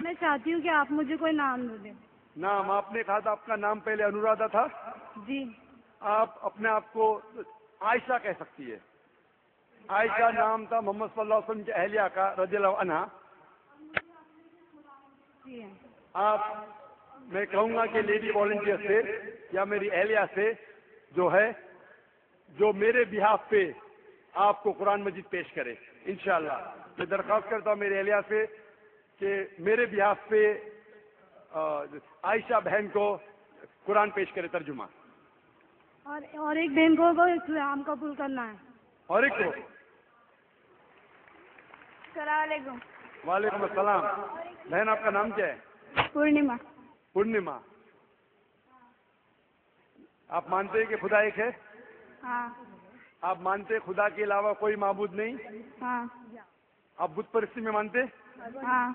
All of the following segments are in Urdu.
میں چاہتی ہوں کہ آپ مجھے کوئی نام دے دیں. نام آپ نے کہا تھا، آپ کا نام پہلے انورادھا تھا. جی. آپ اپنے آپ کو عائشہ کہہ سکتی ہے. عائشہ نام تھا محمد صلی اللہ علیہ وسلم کی اہلیہ کا رضی اللہ عنہا. جی. آپ میں کہوں گا کہ لیڈی والنٹیئر سے یا میری اہلیہ سے جو ہے جو میرے بہاف پہ آپ کو قرآن مجید پیش کرے انشاءاللہ. میں درخواست کرتا ہوں میری اہلیہ سے کہ میرے بہاف پہ عائشہ بہن کو قرآن پیش کرے ترجمہ. اور ایک بہن کو اسلام قبول کرنا ہے. اور ایک کو. السلام علیکم. وعلیکم السلام. بہن آپ کا نام کیا ہے؟ پورنیما. پورنیما. آپ مانتے ہیں کہ خدا ایک ہے؟ ہاں. آپ مانتے ہیں خدا کے علاوہ کوئی معبود نہیں؟ ہاں. آپ بت پرستی میں مانتے؟ ہاں.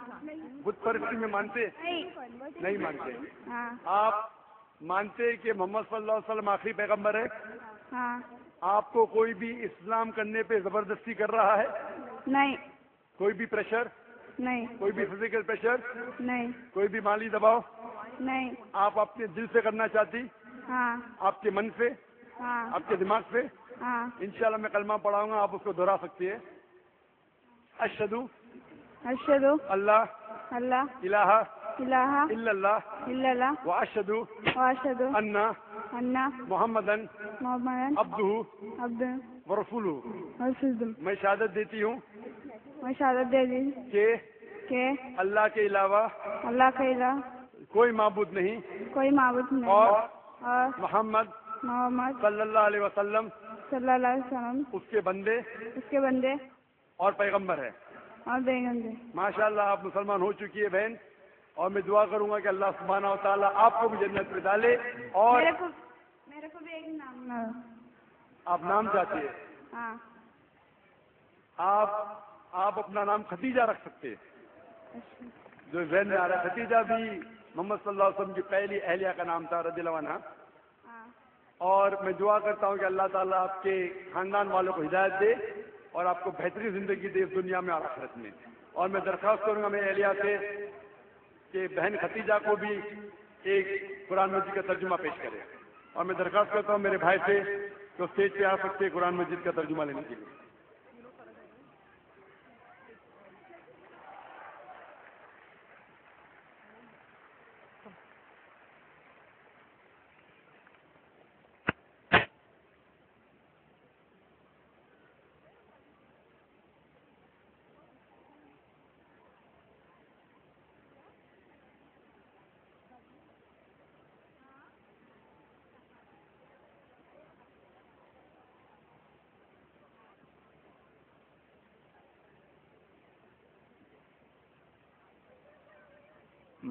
بت پرستی میں مانتے؟ نہیں مانتے. ہاں. آپ مانتے ہیں کہ محمد صلی اللہ علیہ وسلم آخری پیغمبر ہے؟ ہاں. آپ کو کوئی بھی اسلام کرنے پہ زبردستی کر رہا ہے؟ نہیں. کوئی بھی پریشر؟ نہیں. کوئی بھی فزیکل پریشر؟ نہیں. کوئی بھی مالی دباؤ؟ نہیں. آپ اپنے دل سے کرنا چاہتی؟ ہاں. آپ کے من سے؟ ہاں. آپ کے دماغ سے؟ ہاں. انشاءاللہ میں کلمہ پڑھاؤں گا، آپ اس کو دہرا سکتی ہے. اشہدو اشہدو اللہ اللہ الہ الہ الا اللہ الا اللہ واشہدو واشہدو ان ان محمدن محمدن عبدہ عبدہ ورسولہ. ورسولہ. میں شہادت دیتی ہوں میں شہادت دے دی کہ اللہ کے علاوہ اللہ کے علاوہ کوئی معبود نہیں کوئی معبود نہیں اور محمد محمد صلی اللہ علیہ وسلم صلی اللہ علیہ وسلم اس کے بندے اور پیغمبر ہے. اور پیغمبر. ماشاءاللہ آپ مسلمان ہو چکی ہے بہن، اور میں دعا کروں گا کہ اللہ سبحانہ و تعالیٰ آپ کو بھی جنت میں ڈالے. اور میرے کو بھی ایک نام. آپ نام چاہتے ہیں؟ ہاں. آپ اپنا نام ختیجہ رکھ سکتے ہیں. جو ذہن میں آ رہا ہے، ختیجہ بھی محمد صلی اللہ علیہ وسلم کی پہلی اہلیہ کا نام تھا رضی اللہ عنہا. اور میں دعا کرتا ہوں کہ اللہ تعالیٰ آپ کے خاندان والوں کو ہدایت دے اور آپ کو بہترین زندگی دے اس دنیا میں اور آخرت میں. اور میں درخواست کروں گا میرے اہلیہ سے کہ بہن ختیجہ کو بھی ایک قرآن مجید کا ترجمہ پیش کرے. اور میں درخواست کرتا ہوں میرے بھائی سے کہ اسٹیج پہ آ سکتے قرآن مجید کا ترجمہ لینے کے لیے.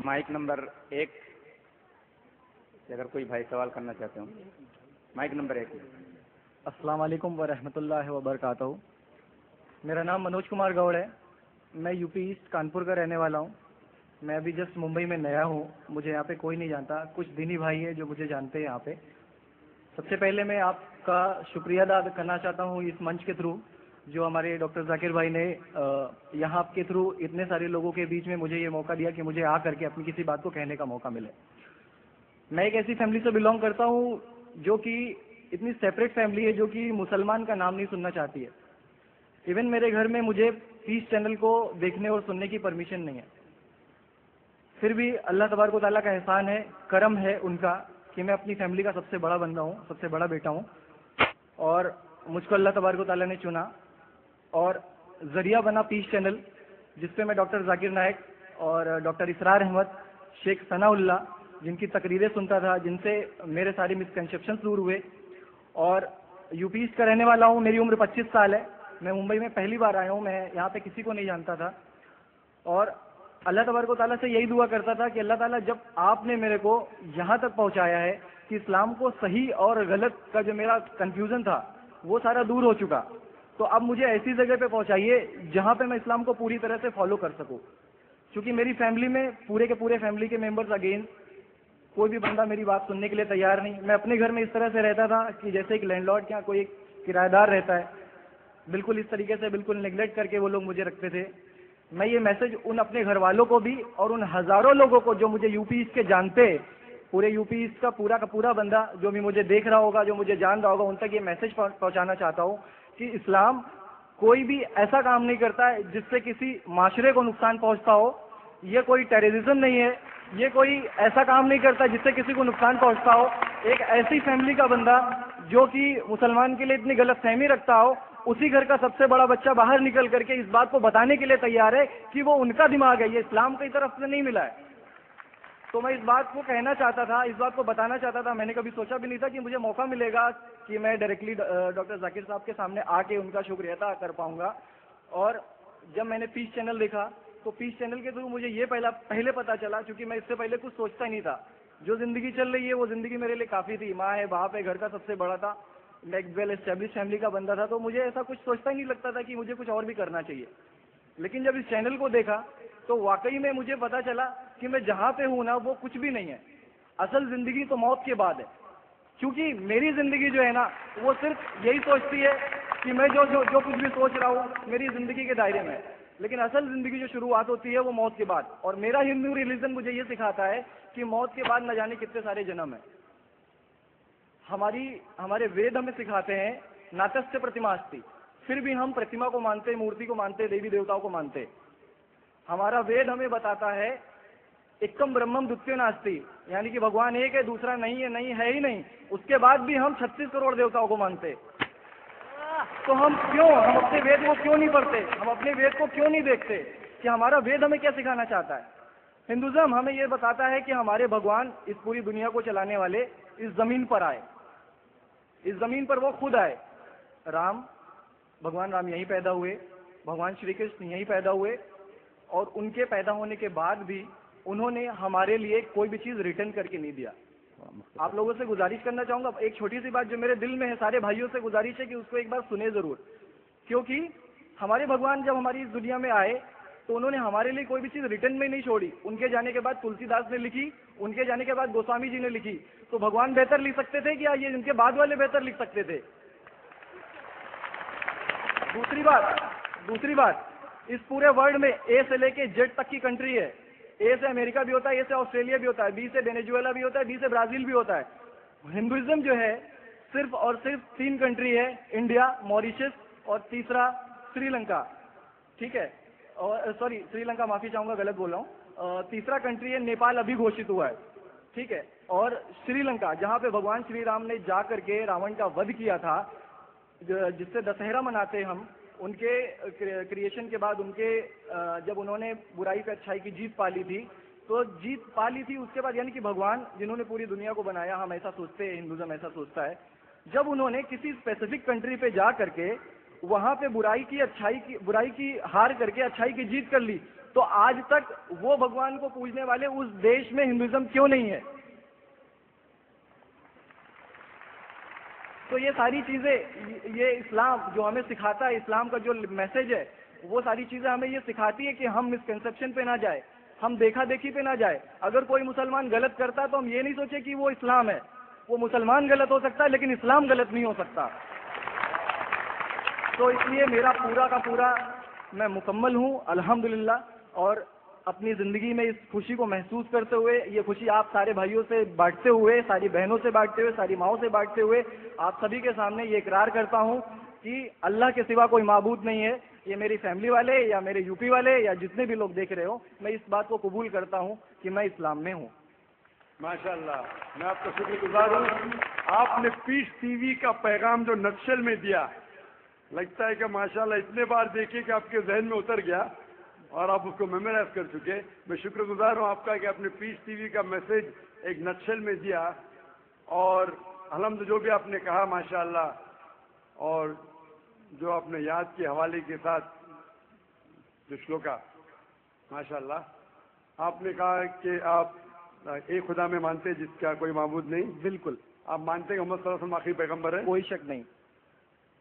مائک نمبر 1، اگر کوئی بھائی سوال کرنا چاہتے ہوں. Mic number 1. السلام علیکم ورحمۃ اللہ وبرکاتہ. میرا نام منوج کمار گوڑ ہے. میں یو پی ایسٹ کانپور کا رہنے والا ہوں. میں ابھی جسٹ ممبئی میں نیا ہوں. مجھے یہاں پہ کوئی نہیں جانتا. کچھ دینی بھائی ہیں جو مجھے جانتے ہیں یہاں پہ. سب سے پہلے میں آپ کا شکریہ ادا کرنا چاہتا ہوں اس منچ کے تھرو، جو ہمارے ڈاکٹر ذاکر بھائی نے یہاں آپ کے تھرو اتنے سارے لوگوں کے بیچ میں مجھے یہ موقع دیا کہ مجھے آ کر کے اپنی کسی بات کو کہنے کا موقع ملے. میں ایک ایسی فیملی سے بلانگ کرتا ہوں جو کہ اتنی سیپریٹ فیملی ہے جو کہ مسلمان کا نام نہیں سننا چاہتی ہے. ایون میرے گھر میں مجھے پیس چینل کو دیکھنے اور سننے کی پرمیشن نہیں ہے. پھر بھی اللہ تبارک و تعالیٰ کا احسان ہے، کرم ہے ان کا کہ میں اپنی فیملی کا سب سے بڑا بندہ ہوں، سب سے بڑا بیٹا ہوں. اور مجھ کو اللہ تبارک و تعالیٰ نے چنا اور ذریعہ بنا پیس چینل، جس پہ میں ڈاکٹر ذاکر نائک اور ڈاکٹر اسرار احمد، شیخ ثناء اللہ جن کی تقریریں سنتا تھا، جن سے میرے سارے مسکنسیپشنز دور ہوئے. اور یو پی ایسٹ کا رہنے والا ہوں. میری عمر 25 سال ہے. میں ممبئی میں پہلی بار آیا ہوں. میں یہاں پہ کسی کو نہیں جانتا تھا. اور اللہ تبارک و تعالیٰ سے یہی دعا کرتا تھا کہ اللہ تعالیٰ جب آپ نے میرے کو یہاں تک پہنچایا ہے کہ اسلام کو صحیح اور غلط کا جو میرا کنفیوژن تھا وہ سارا دور ہو چکا، تو اب مجھے ایسی جگہ پہ پہنچائیے جہاں پہ میں اسلام کو پوری طرح سے فالو کر سکوں. کیونکہ میری فیملی میں پورے کے پورے فیملی کے ممبرز اگین کوئی بھی بندہ میری بات سننے کے لیے تیار نہیں. میں اپنے گھر میں اس طرح سے رہتا تھا کہ جیسے ایک لینڈ لارڈ یا کوئی ایک کرایہ دار رہتا ہے، بالکل اس طریقے سے بالکل نیگلیکٹ کر کے وہ لوگ مجھے رکھتے تھے. میں یہ میسج ان اپنے گھر والوں کو بھی اور ان ہزاروں لوگوں کو جو مجھے یو پی ایسٹ کے جانتے ہیں، پورے یو پی ایسٹ کا پورا بندہ جو بھی مجھے دیکھ رہا ہوگا، جو مجھے جان رہا ہوگا، ان تک یہ میسج پہنچانا چاہتا ہوں کہ اسلام کوئی بھی ایسا کام نہیں کرتا ہے جس سے کسی معاشرے کو نقصان پہنچتا ہو. یہ کوئی ٹیررزم نہیں ہے، یہ کوئی ایسا کام نہیں کرتا جس سے کسی کو نقصان پہنچتا ہو. ایک ایسی فیملی کا بندہ جو کہ مسلمان کے لیے اتنی غلط فہمی رکھتا ہو، اسی گھر کا سب سے بڑا بچہ باہر نکل کر کے اس بات کو بتانے کے لیے تیار ہے کہ وہ ان کا دماغ ہے، یہ اسلام کی طرف سے نہیں ملا ہے. تو میں اس بات کو کہنا چاہتا تھا، اس بات کو بتانا چاہتا تھا. میں نے کبھی سوچا بھی نہیں تھا کہ مجھے موقع ملے گا کہ میں ڈائریکٹلی ڈاکٹر ذاکر صاحب کے سامنے آ کے ان کا شکریہ ادا کر پاؤں گا. اور جب میں نے پیس چینل دیکھا تو پیس چینل کے تھرو مجھے یہ پہلے پتا چلا، کیونکہ میں اس سے پہلے کچھ سوچتا ہی نہیں تھا. جو زندگی چل رہی ہے وہ زندگی میرے لیے کافی تھی. ماں ہے، باپ ہے، گھر کا سب سے بڑا تھا، میں ایک ویل اسٹیبلش فیملی کا بندہ تھا. تو مجھے ایسا کچھ سوچتا ہی نہیں لگتا تھا کہ مجھے کچھ اور بھی کرنا چاہیے. لیکن جب اس چینل کو دیکھا تو واقعی میں مجھے پتا چلا کہ میں جہاں پہ ہوں نا وہ کچھ بھی نہیں ہے. اصل زندگی تو موت کے بعد ہے. کیونکہ میری زندگی جو ہے نا وہ صرف یہی سوچتی ہے کہ میں جو کچھ بھی سوچ رہا ہوں میری زندگی کے دائرے میں، لیکن اصل زندگی جو شروعات ہوتی ہے وہ موت کے بعد. اور میرا ہندو ریلیجن مجھے یہ سکھاتا ہے کہ موت کے بعد نہ جانے کتنے سارے جنم ہیں. ہمارے وید ہمیں سکھاتے ہیں ناتستیہ پرتماستی، پھر بھی ہم پرتما کو مانتے، مورتی کو مانتے، دیوی دیوتاؤں کو مانتے. ہمارا وید ہمیں بتاتا ہے ایکم برہمم دتیہ ناستی، یعنی کہ بھگوان ایک ہے، دوسرا نہیں ہے ہی نہیں. اس کے بعد بھی ہم 36 کروڑ دیوتاؤں کو مانتے. تو ہم اپنے وید کو کیوں نہیں پڑھتے؟ ہم اپنے وید کو کیوں نہیں دیکھتے کہ ہمارا وید ہمیں کیا سکھانا چاہتا ہے؟ ہندوازم ہمیں یہ بتاتا ہے کہ ہمارے بھگوان اس پوری دنیا کو چلانے والے اس زمین پر آئے، اس زمین پر وہ خود آئے. بھگوان رام یہیں پیدا ہوئے، بھگوان شری کرشن یہیں پیدا ہوئے، اور ان کے پیدا ہونے کے بعد بھی انہوں نے ہمارے لیے کوئی بھی چیز ریٹرن کر کے نہیں دیا. آپ لوگوں سے گزارش کرنا چاہوں گا، ایک چھوٹی سی بات جو میرے دل میں ہے، سارے بھائیوں سے گزارش ہے کہ اس کو ایک بار سنیں ضرور. کیونکہ ہمارے بھگوان جب ہماری اس دنیا میں آئے تو انہوں نے ہمارے لیے کوئی بھی چیز ریٹرن میں نہیں چھوڑی. ان کے جانے کے بعد تلسی داس نے لکھی، ان کے جانے کے بعد گوسوامی جی نے لکھی. تو بھگوان بہتر لکھ سکتے تھے کیا یہ ان کے بعد والے بہتر لکھ سکتے تھے؟ دوسری بات اس پورے ورلڈ میں اے سے لے کے جیڈ تک کی کنٹری ہے. اے سے امریکہ بھی ہوتا ہے، اے سے آسٹریلیا بھی ہوتا ہے، بی سے وینیزویلا بھی ہوتا ہے، بی سے برازیل بھی ہوتا ہے. ہندوازم جو ہے صرف اور صرف 3 کنٹری ہے، انڈیا، موریشس اور تیسرا سری لنکا. ٹھیک ہے، اور سوری سری لنکا معافی چاہوں گا، غلط بول رہا ہوں. تیسرا کنٹری ہے نیپال، ابھی گھوشت ہوا ہے. ٹھیک ہے، اور سری لنکا جہاں پہ بھگوان شری رام نے جا کر کے راون کا ودھ کیا تھا، جس سے دسہرہ مناتے ہم. ان کے کریشن کے بعد جب انہوں نے برائی پہ اچھائی کی جیت پا لی تھی، اس کے بعد یعنی کہ بھگوان جنہوں نے پوری دنیا کو بنایا، ہم ایسا سوچتے ہیں، ہندوازم ایسا سوچتا ہے، جب انہوں نے کسی اسپیسیفک کنٹری پہ جا کر کے وہاں پہ برائی کی ہار کر کے اچھائی کی جیت کر لی، تو آج تک وہ بھگوان کو پوجنے والے اس دیش میں ہندوازم کیوں نہیں ہے؟ تو یہ ساری چیزیں، یہ اسلام جو ہمیں سکھاتا ہے، اسلام کا جو میسج ہے، وہ ساری چیزیں ہمیں یہ سکھاتی ہے کہ ہم مسکنسیپشن پہ نہ جائے، ہم دیکھا دیکھی پہ نہ جائے. اگر کوئی مسلمان غلط کرتا ہے تو ہم یہ نہیں سوچے کہ وہ اسلام ہے. وہ مسلمان غلط ہو سکتا ہے لیکن اسلام غلط نہیں ہو سکتا. تو اس لیے میرا پورا کا پورا میں مکمل ہوں الحمدللہ، اور اپنی زندگی میں اس خوشی کو محسوس کرتے ہوئے، یہ خوشی آپ سارے بھائیوں سے بانٹتے ہوئے، ساری بہنوں سے بانٹتے ہوئے، ساری ماؤں سے بانٹتے ہوئے، آپ سبھی کے سامنے یہ اقرار کرتا ہوں کہ اللہ کے سوا کوئی معبود نہیں ہے. یہ میری فیملی والے یا میرے یو پی والے یا جتنے بھی لوگ دیکھ رہے ہو، میں اس بات کو قبول کرتا ہوں کہ میں اسلام میں ہوں. ماشاءاللہ، میں آپ کا شکر گزار ہوں. آپ نے پیس ٹی وی کا پیغام جو نقشل میں دیا، لگتا ہے کہ ماشاءاللہ اتنے بار دیکھے کہ آپ کے ذہن میں اتر گیا اور آپ اس کو میمورائز کر چکے. میں شکر گزار ہوں آپ کا کہ آپ نے پیس ٹی وی کا میسج ایک نقشل میں دیا، اور الحمد جو بھی آپ نے کہا ماشاءاللہ، اور جو آپ نے یاد کے حوالے کے ساتھ جو شلوکا ماشاءاللہ، آپ نے کہا کہ آپ ایک خدا میں مانتے جس کا کوئی معبود نہیں. بالکل. آپ مانتے ہیں محمد صلی اللہ علیہ وسلم آخری پیغمبر ہے؟ کوئی شک نہیں.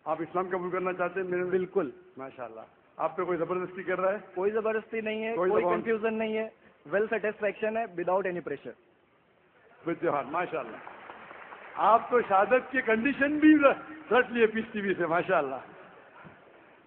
آپ اسلام قبول کرنا چاہتے ہیں؟ میرے بالکل. ماشاءاللہ. آپ پہ کوئی زبردستی کر رہا ہے؟ کوئی زبردستی نہیں ہے، کوئی کنفیوژن نہیں ہے، ویل سیٹسفیکشن ہے وداؤٹ اینی پریشر. اتحاد. ماشاءاللہ. آپ تو شہادت کی کنڈیشن بھی رکھ لیے پیس ٹی وی سے. ماشاءاللہ.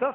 10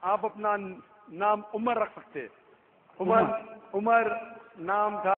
آپ اپنا نام عمر رکھ سکتے. عمر نام تھا.